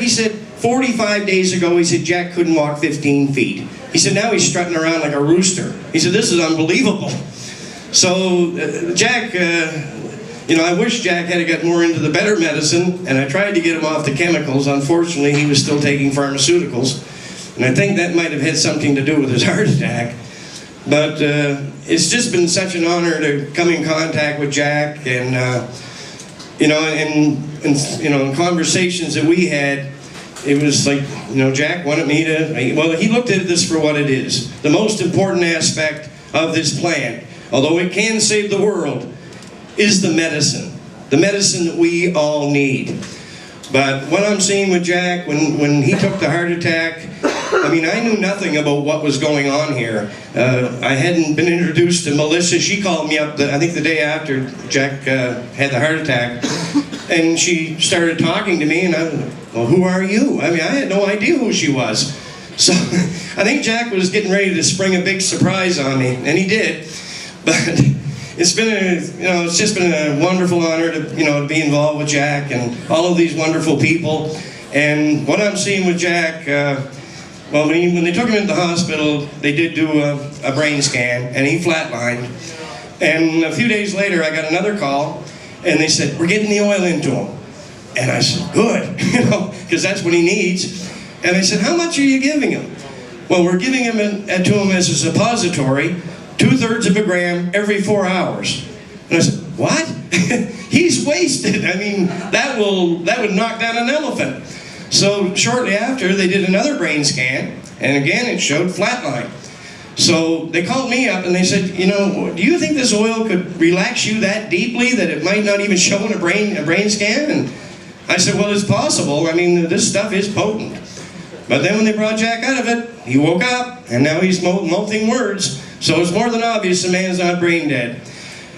he said 45 days ago, he said Jack couldn't walk 15 feet. He said now he's strutting around like a rooster. He said this is unbelievable. So Jack, I wish Jack had got more into the better medicine, and I tried to get him off the chemicals. Unfortunately, he was still taking pharmaceuticals, and I think that might have had something to do with his heart attack. But it's just been such an honor to come in contact with Jack, and in conversations that we had, it was like, Jack wanted me to, well, he looked at this for what it is. The most important aspect of this plan, although it can save the world, is the medicine that we all need. But what I'm seeing with Jack, when he took the heart attack, I knew nothing about what was going on here. I hadn't been introduced to Melissa. She called me up, I think the day after Jack had the heart attack, and she started talking to me, and I was like, well, who are you? I had no idea who she was. So I think Jack was getting ready to spring a big surprise on me, and he did. But it's just been a wonderful honor to be involved with Jack and all of these wonderful people. And what I'm seeing with Jack, when they took him into the hospital, they did do a brain scan, and he flatlined. And a few days later, I got another call, and they said, we're getting the oil into him. And I said, good, because that's what he needs. And I said, how much are you giving him? Well, we're giving him to him as a suppository, 2/3 of a gram every 4 hours. And I said, what? He's wasted. That would knock down an elephant. So shortly after, they did another brain scan, and again it showed flatline. So they called me up and they said, do you think this oil could relax you that deeply that it might not even show in a brain scan? And I said, well, it's possible. This stuff is potent. But then when they brought Jack out of it, he woke up, and now he's molting words. So it's more than obvious the man's not brain dead.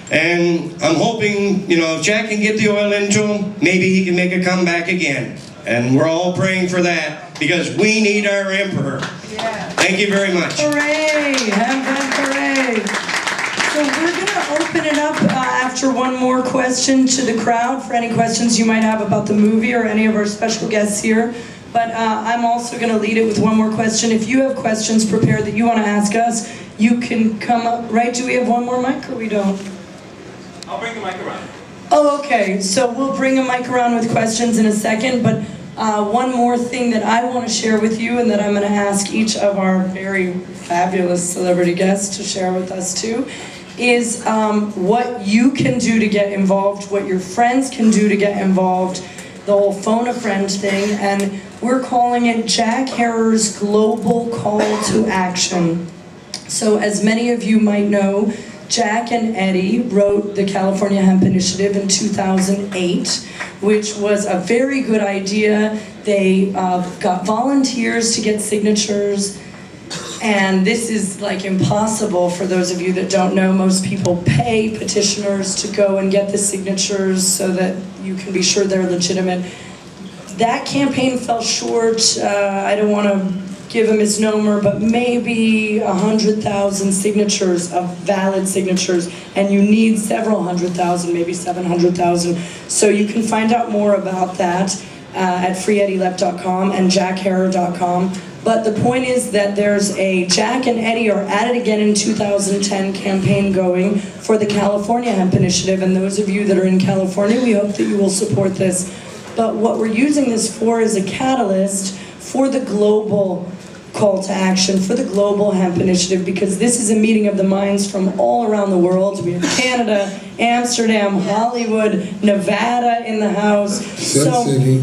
And I'm hoping, if Jack can get the oil into him, maybe he can make a comeback again. And we're all praying for that, because we need our emperor. Yeah. Thank you very much. Hooray! Hooray! So we're going to open it up after one more question to the crowd for any questions you might have about the movie or any of our special guests here. But I'm also going to lead it with one more question. If you have questions prepared that you want to ask us, you can come up. Right? Do we have one more mic or we don't? I'll bring the mic around. Oh, okay. So we'll bring a mic around with questions in a second. But one more thing that I want to share with you, and that I'm going to ask each of our very fabulous celebrity guests to share with us too, is what you can do to get involved, what your friends can do to get involved, the whole phone a friend thing, and we're calling it Jack Herer's Global Call to Action. So as many of you might know, Jack and Eddie wrote the California Hemp Initiative in 2008, which was a very good idea. They got volunteers to get signatures, and this is like impossible for those of you that don't know. Most people pay petitioners to go and get the signatures so that you can be sure they're legitimate. That campaign fell short. I don't want to give a misnomer, but maybe 100,000 signatures of valid signatures, and you need several 100,000, maybe 700,000. So you can find out more about that at freeeddylep.com and jackherer.com. But the point is that there's a Jack and Eddie are at it again in 2010 campaign going for the California Hemp Initiative, and those of you that are in California, we hope that you will support this. But what we're using this for is a catalyst for the global call to action, for the Global Hemp Initiative, because this is a meeting of the minds from all around the world. We have Canada, Amsterdam, Hollywood, Nevada in the house. Sun City.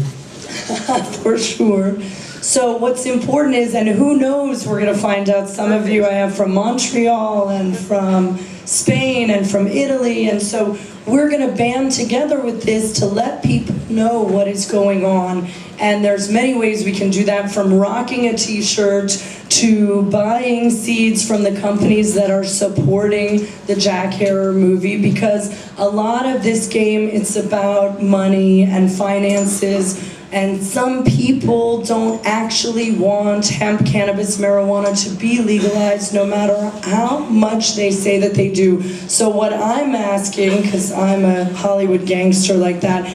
For sure. So what's important is, and who knows, we're going to find out, some of you I have from Montreal and from Spain and from Italy, and so we're going to band together with this to let people know what is going on. And there's many ways we can do that, from rocking a t-shirt to buying seeds from the companies that are supporting the Jack Herer movie, because a lot of this game, it's about money and finances. And some people don't actually want hemp, cannabis, marijuana to be legalized, no matter how much they say that they do. So what I'm asking, because I'm a Hollywood gangster like that,